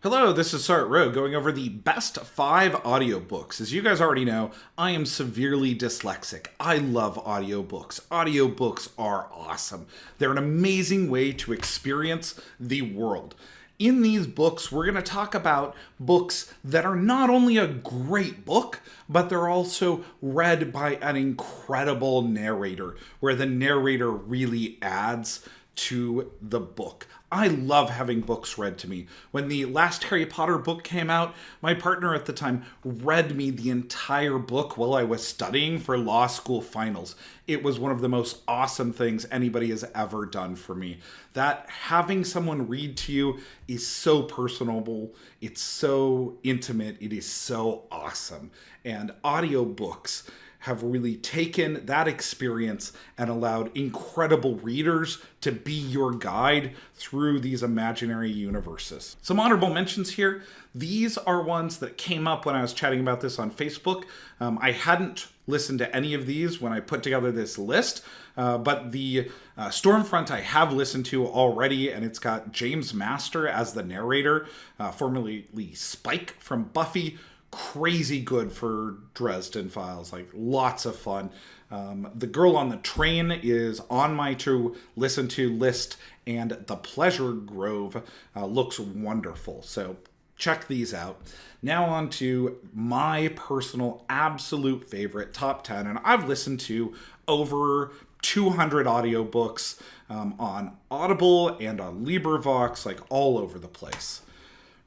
Hello, this is Sart Rowe going over the best 5 audiobooks. As you guys already know, I am severely dyslexic. I love audiobooks. Audiobooks are awesome. They're an amazing way to experience the world. In these books, we're going to talk about books that are not only a great book, but they're also read by an incredible narrator, where the narrator really adds to the book. I love having books read to me. When the last Harry Potter book came out, my partner at the time read me the entire book while I was studying for law school finals. It was one of the most awesome things anybody has ever done for me. That having someone read to you is so personable, it's so intimate, it is so awesome. And audiobooks have really taken that experience and allowed incredible readers to be your guide through these imaginary universes. Some honorable mentions here. These are ones that came up when I was chatting about this on Facebook. I hadn't listened to any of these when I put together this list, but the Stormfront I have listened to already, and it's got James Master as the narrator, formerly Spike from Buffy. Crazy good for Dresden Files, like lots of fun. The Girl on the Train is on my to listen to list, and The Pleasure Grove looks wonderful. So check these out. Now on to my personal absolute favorite top 10, and I've listened to over 200 audiobooks on Audible and on LibriVox, like all over the place.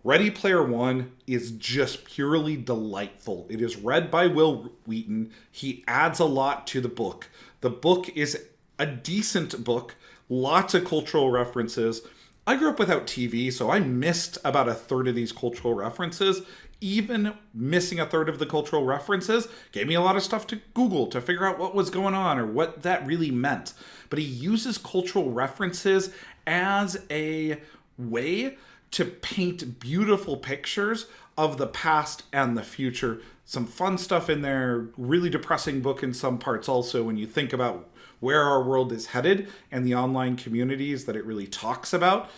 Ready Player One is just purely delightful. It is read by Will Wheaton. He adds a lot to the book. The book is a decent book, lots of cultural references. I grew up without TV, so I missed about a third of these cultural references. Even missing a third of the cultural references gave me a lot of stuff to Google to figure out what was going on or what that really meant. But he uses cultural references as a way to paint beautiful pictures of the past and the future. Some fun stuff in there, really depressing book in some parts also when you think about where our world is headed and the online communities that it really talks about.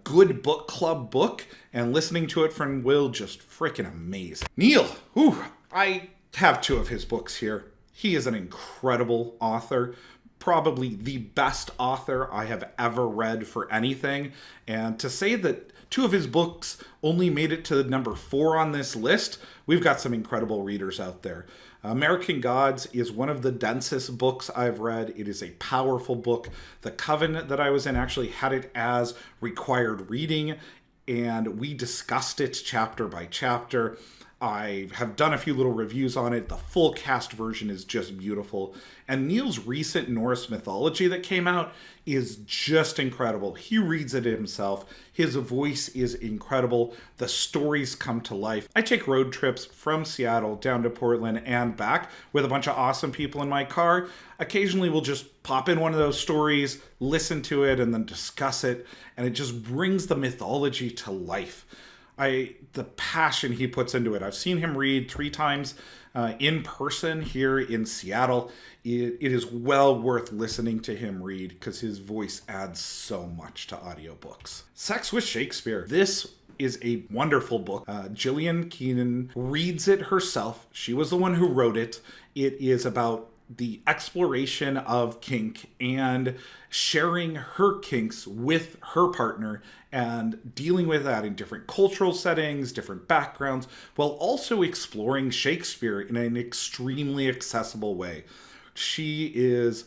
Good book club book, and listening to it from Will, just freaking amazing. Neil, I have 2 of his books here. He is an incredible author. Probably the best author I have ever read for anything. And to say that 2 of his books only made it to number 4 on this list, we've got some incredible readers out there. American Gods is one of the densest books I've read. It is a powerful book. The Coven that I was in actually had it as required reading, and we discussed it chapter by chapter. I have done a few little reviews on it. The full cast version is just beautiful. And Neil's recent Norse Mythology that came out is just incredible. He reads it himself. His voice is incredible. The stories come to life. I take road trips from Seattle down to Portland and back with a bunch of awesome people in my car. Occasionally we'll just pop in one of those stories, listen to it, and then discuss it. And it just brings the mythology to life. The passion he puts into it. I've seen him read 3 times in person here in Seattle. It is well worth listening to him read because his voice adds so much to audiobooks. Sex with Shakespeare. This is a wonderful book. Gillian Keenan reads it herself. She was the one who wrote it. It is about the exploration of kink and sharing her kinks with her partner and dealing with that in different cultural settings, different backgrounds, while also exploring Shakespeare in an extremely accessible way. She is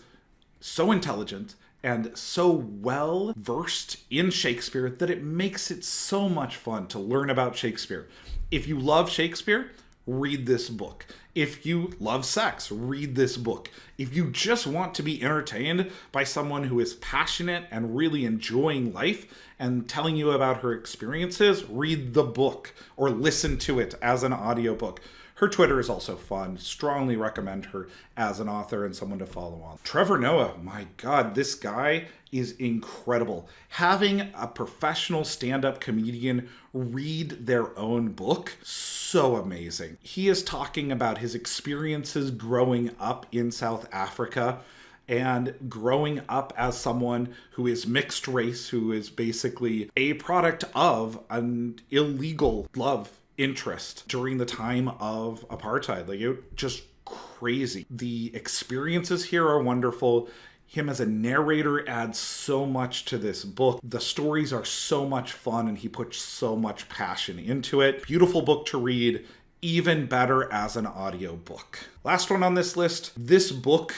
so intelligent and so well versed in Shakespeare that it makes it so much fun to learn about Shakespeare. If you love Shakespeare, read this book. If you love sex, read this book. If you just want to be entertained by someone who is passionate and really enjoying life and telling you about her experiences, read the book or listen to it as an audiobook. Her Twitter is also fun. Strongly recommend her as an author and someone to follow on. Trevor Noah, my God, this guy is incredible. Having a professional stand-up comedian read their own book, so amazing. He is talking about his experiences growing up in South Africa and growing up as someone who is mixed race, who is basically a product of an illegal love interest during the time of apartheid. Like, it just crazy. The experiences here are wonderful. Him as a narrator adds so much to this book. The stories are so much fun, and he puts so much passion into it. Beautiful book to read, even better as an audiobook. Last one on this list. This book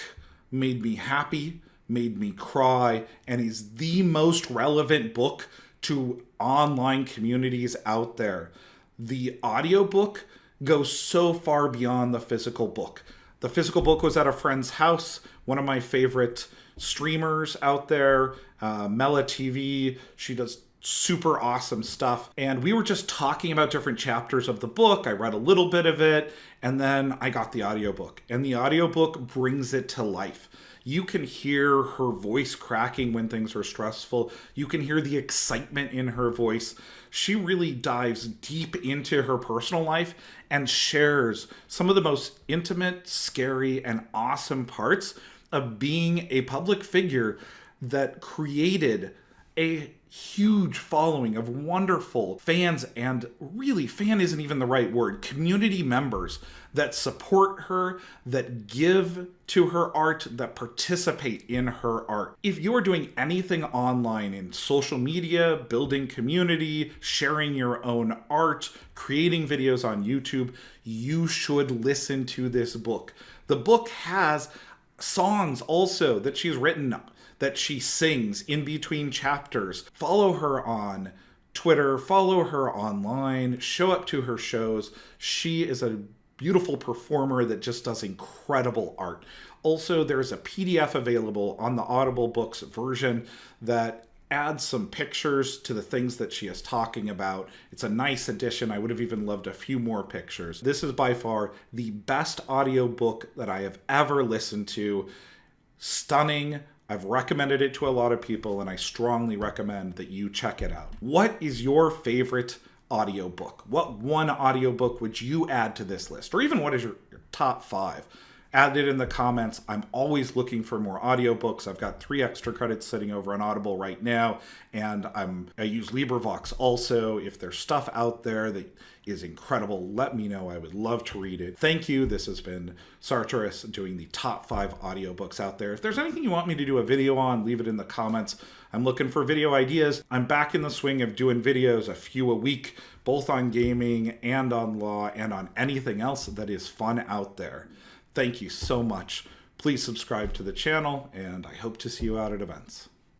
made me happy, made me cry, and is the most relevant book to online communities out there. The audiobook goes so far beyond the physical book. The physical book was at a friend's house. One of my favorite streamers out there, Mela TV, she does super awesome stuff. And we were just talking about different chapters of the book. I read a little bit of it, and then I got the audiobook. And the audiobook brings it to life. You can hear her voice cracking when things are stressful. You can hear the excitement in her voice. She really dives deep into her personal life and shares some of the most intimate, scary, and awesome parts of being a public figure that created a huge following of wonderful fans, and really, fan isn't even the right word, community members that support her, that give to her art, that participate in her art. If you are doing anything online in social media, building community, sharing your own art, creating videos on YouTube, you should listen to this book. The book has songs also that she's written, that she sings in between chapters. Follow her on Twitter, follow her online, show up to her shows. She is a beautiful performer that just does incredible art. Also, there's a PDF available on the Audible Books version that adds some pictures to the things that she is talking about. It's a nice addition. I would have even loved a few more pictures. This is by far the best audiobook that I have ever listened to. Stunning. I've recommended it to a lot of people, and I strongly recommend that you check it out. What is your favorite audiobook? What one audiobook would you add to this list? Or even what is your top 5? Add it in the comments. I'm always looking for more audiobooks. I've got 3 extra credits sitting over on Audible right now, and I use LibriVox also. If there's stuff out there that is incredible, let me know. I would love to read it. Thank you. This has been Sartoris doing the top 5 audiobooks out there. If there's anything you want me to do a video on, leave it in the comments. I'm looking for video ideas. I'm back in the swing of doing videos, a few a week, both on gaming and on law and on anything else that is fun out there. Thank you so much. Please subscribe to the channel, and I hope to see you out at events.